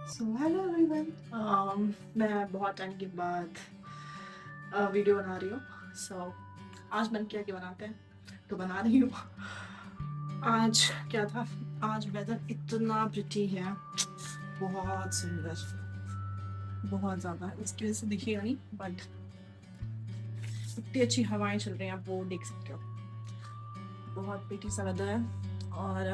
So hello everyone. मैं बहुत time के बाद वीडियो बना रही हूँ। आज मन किया कि बनाते हैं तो बना रही हूँ। आज क्या था, आज वेदर इतना प्रिटी है, बहुत सुंदर, बहुत ज़्यादा। इसकी वजह से दिखेगा नहीं बट इतनी अच्छी हवाएं चल रही हैं, आप वो देख सकते हो। बहुत प्रिटी सा वेदर है और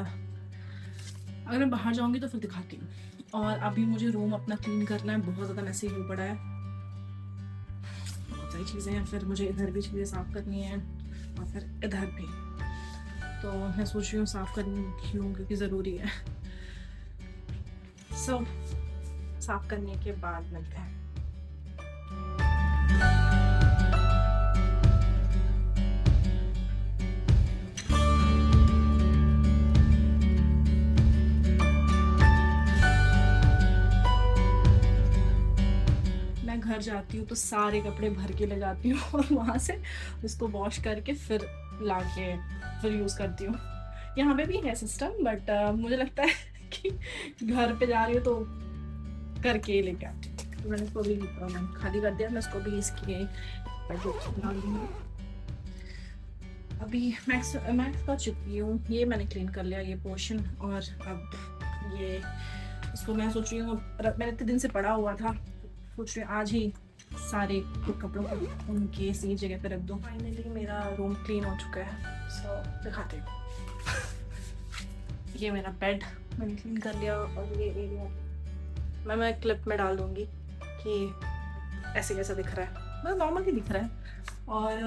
अगर मैं बाहर जाऊंगी तो फिर दिखाती हूँ। और अभी मुझे रूम अपना क्लीन करना है, बहुत ज़्यादा मैसी हो पड़ा है, बहुत सारी चीज़ें हैं। फिर मुझे इधर भी चीज़ें साफ़ करनी है और फिर इधर भी। तो मैं सोच रही हूँ साफ़ कर लूँ क्योंकि ज़रूरी है। साफ़ करने के बाद मिलते हैं। मैं घर जाती हूँ तो सारे कपड़े भर के ले जाती हूँ और वहाँ से उसको वॉश करके फिर ला के फिर यूज़ करती हूँ। यहाँ पे भी है सिस्टम बट मुझे लगता है कि घर पे जा रही हूँ तो करके लेके आती हूँ। तो मैंने इसको भी मैंने खाली कर दिया, मैं इसको भी इसके डाल दूँगी। अभी मैक्स मैक्स का चुकी हूँ, ये मैंने क्लीन कर लिया ये पोर्शन। और अब ये इसको मैं सोच रही हूँ, मैंने इतने दिन से पड़ा हुआ था, सोच रही हूँ आज ही सारे कपड़ों को उनके सही जगह पे रख दूँ। फाइनली मेरा रूम क्लीन हो चुका है, सो दिखाते हूँ। ये मेरा बेड मैंने क्लीन कर लिया और ये एरिया मैं क्लिप में डाल दूँगी कि ऐसे कैसा दिख रहा है, मतलब नॉर्मल ही दिख रहा है। और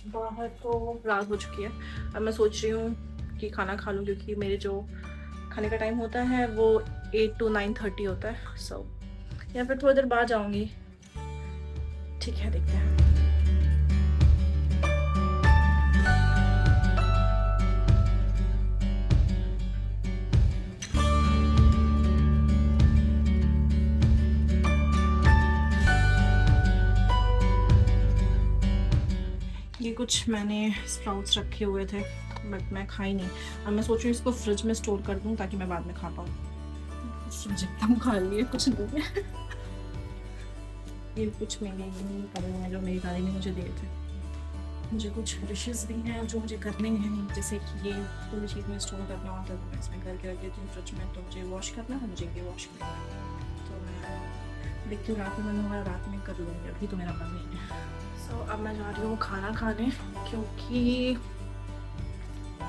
बाहर तो रात हो चुकी है। अब मैं सोच रही हूँ कि खाना खा लूँ क्योंकि मेरे जो खाने का टाइम होता है वो 8 to 9:30 होता है। या फिर थोड़ी देर बाद जाऊँगी, ठीक है, देखते हैं। ये कुछ मैंने स्प्राउट्स रखे हुए थे बट मैं खाई नहीं। अब मैं सोच रही हूँ इसको फ्रिज में स्टोर कर दूँ ताकि मैं बाद में खा पाऊँ। फ्रिज एकदम खाली है, कुछ नहीं है। ये कुछ मेरे नहीं पड़े हैं जो मेरी दादी ने मुझे दिए थे। मुझे कुछ डिशेस भी हैं जो मुझे करने हैं, जैसे कि ये पूरी चीज़ में स्टोर करना होता है तो मैं इसमें करके रख देती हूँ फ्रिज में। तो मुझे वॉश करना है, मुझे ये वॉश करना है, तो मैं देखती हूँ रात में मन होगा रात में कर लूँगी, अभी तो मेरा मन नहीं है। अब मैं जा रही हूँ खाना खाने क्योंकि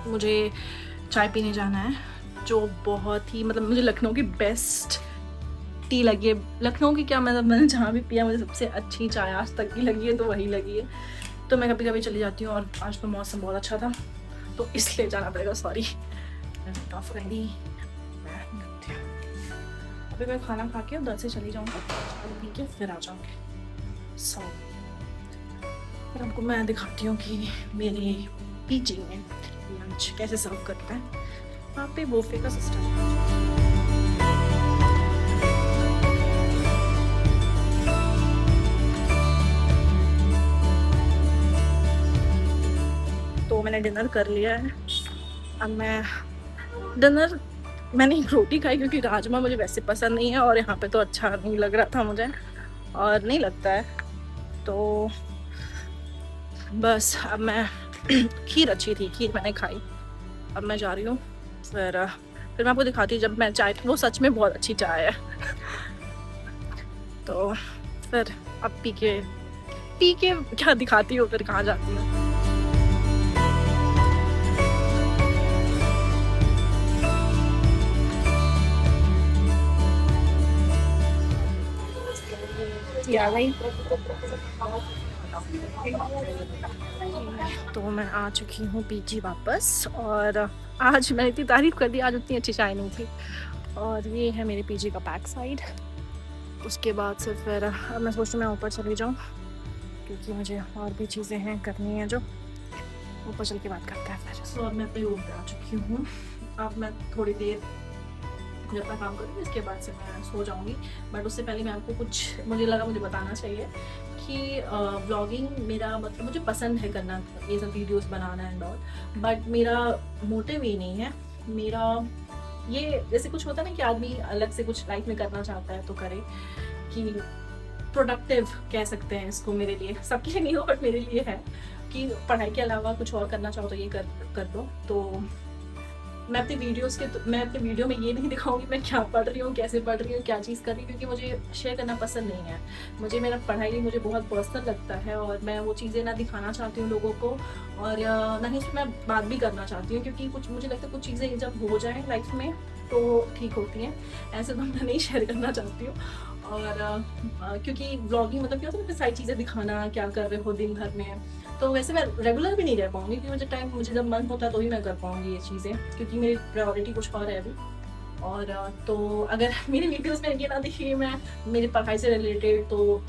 मुझे चाय पीने जाना है, जो बहुत ही मतलब मुझे लखनऊ की बेस्ट टी लगी है। लखनऊ की क्या, मतलब मैंने जहाँ भी पिया मुझे सबसे अच्छी चाय आज तक की लगी है तो वही लगी है। तो मैं कभी कभी चली जाती हूँ और आज तो मौसम बहुत अच्छा था तो इसलिए जाना पड़ेगा, सॉरी। अभी मैं खाना खा के उधर से चली जाऊँगी और पी के फिर आ जाऊँगी। फिर आपको मैं दिखाती हूँ कि मेरे पीजी में लंच कैसे सर्व करते हैं। वहाँ पे बुफे का सिस्टम है। तो मैंने डिनर कर लिया है। अब मैं डिनर मैंने एक रोटी खाई क्योंकि राजमा मुझे वैसे पसंद नहीं है और यहाँ पे तो अच्छा नहीं लग रहा था मुझे और नहीं लगता है, तो बस अब मैं खीर अच्छी थी, खीर मैंने खाई। अब मैं जा रही हूँ फिर मैं आपको दिखाती हूँ जब मैं चाय, वो सच में बहुत अच्छी चाय है। तो फिर अब पी के क्या दिखाती हूँ, फिर कहाँ जाती हूँ। आ गई तो मैं आ चुकी हूँ पीजी वापस। और आज मैंने इतनी तारीफ कर दी, आज उतनी अच्छी चाय नहीं थी। और ये है मेरे पीजी का बैक साइड। उसके बाद से फिर अब मैं सोच रही हूँ मैं ऊपर चली जाऊँ क्योंकि मुझे और भी चीज़ें हैं करनी है जो ऊपर चल के बात करते हैं फिर। अब मैं अपने रूम पे आ चुकी हूँ। अब मैं थोड़ी देर जब तक काम करूँगी इसके बाद से मैं सो जाऊँगी। बट उससे पहले मैं आपको कुछ मुझे बताना चाहिए कि व्लॉगिंग मेरा मतलब मुझे पसंद है करना, ये सब videos banana and all, but मेरा मोटिव ये नहीं है। मेरा ये जैसे कुछ होता है ना कि आदमी अलग से कुछ लाइफ में करना चाहता है तो करे, कि प्रोडक्टिव कह सकते हैं इसको मेरे लिए, सबके लिए नहीं हो बट मेरे लिए है कि पढ़ाई के अलावा कुछ और करना चाहो तो ये कर दो। तो मैं अपनी मैं अपने वीडियो में ये नहीं दिखाऊंगी मैं क्या पढ़ रही हूँ, कैसे पढ़ रही हूँ, क्या चीज़ कर रही हूँ, क्योंकि मुझे शेयर करना पसंद नहीं है। मुझे मेरा पढ़ाई मुझे बहुत पर्सनल लगता है और मैं वो चीज़ें ना दिखाना चाहती हूँ लोगों को, और ना ही उसमें मैं बात भी करना चाहती हूँ, क्योंकि कुछ मुझे लगता है कुछ चीज़ें जब हो जाए लाइफ में तो ठीक होती हैं, ऐसे तो मैं नहीं शेयर करना चाहती हूँ। और क्योंकि ब्लॉगिंग मतलब क्या होता है, सारी चीज़ें दिखाना, क्या कर रहे हो दिन भर में, तो वैसे मैं रेगुलर भी नहीं रह पाऊँगी, क्योंकि मुझे जब मन होता है तो ही मैं कर पाऊँगी ये चीज़ें, क्योंकि मेरी प्रायोरिटी कुछ और है अभी। और तो अगर मेरी वीडियोज़ में ये ना देखिए मैं मेरी पढ़ाई से रिलेटेड तो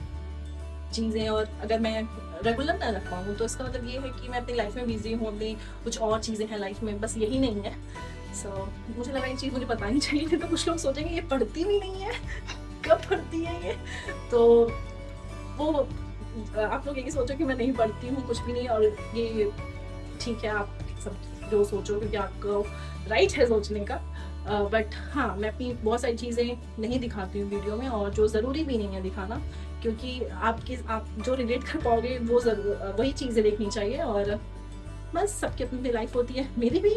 चीज़ें, और अगर मैं रेगुलर ना रख पाऊँ तो इसका मतलब ये है कि मैं अपनी लाइफ में बिज़ी हूँ, अपनी कुछ और चीज़ें हैं लाइफ में, बस यही नहीं है। मुझे लगा ये चीज़ मुझे बतानी चाहिए, नहीं तो कुछ लोग सोचेंगे ये पढ़ती भी नहीं है कब पढ़ती है ये, तो वो आप लोग यही सोचो कि मैं नहीं पढ़ती हूँ कुछ भी नहीं, और ये ठीक है, आप सब जो सोचो, क्योंकि आपको राइट है सोचने का। बट हाँ, मैं अपनी बहुत सारी चीज़ें नहीं दिखाती हूँ वीडियो में, और जो ज़रूरी भी नहीं है दिखाना, क्योंकि आप जो रिलेट कर पाओगे वो वही चीज़ें देखनी चाहिए, और बस सबकी अपनी लाइफ होती है, मेरी भी,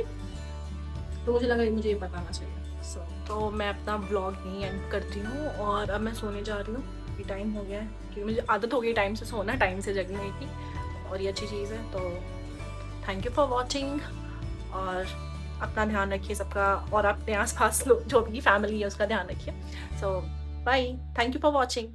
तो मुझे लगा मुझे ये बताना चाहिए। तो मैं अपना ब्लॉग यहीं एंड करती हूँ, और अब मैं सोने जा रही हूँ, कि टाइम हो गया है, क्योंकि मुझे आदत हो गई टाइम से सोना, टाइम से जगने की, और ये अच्छी चीज़ है। तो थैंक यू फॉर वॉचिंग, और अपना ध्यान रखिए सबका, और अपने आस पास लोग जो भी फैमिली है उसका ध्यान रखिए। So bye, thank you for watching.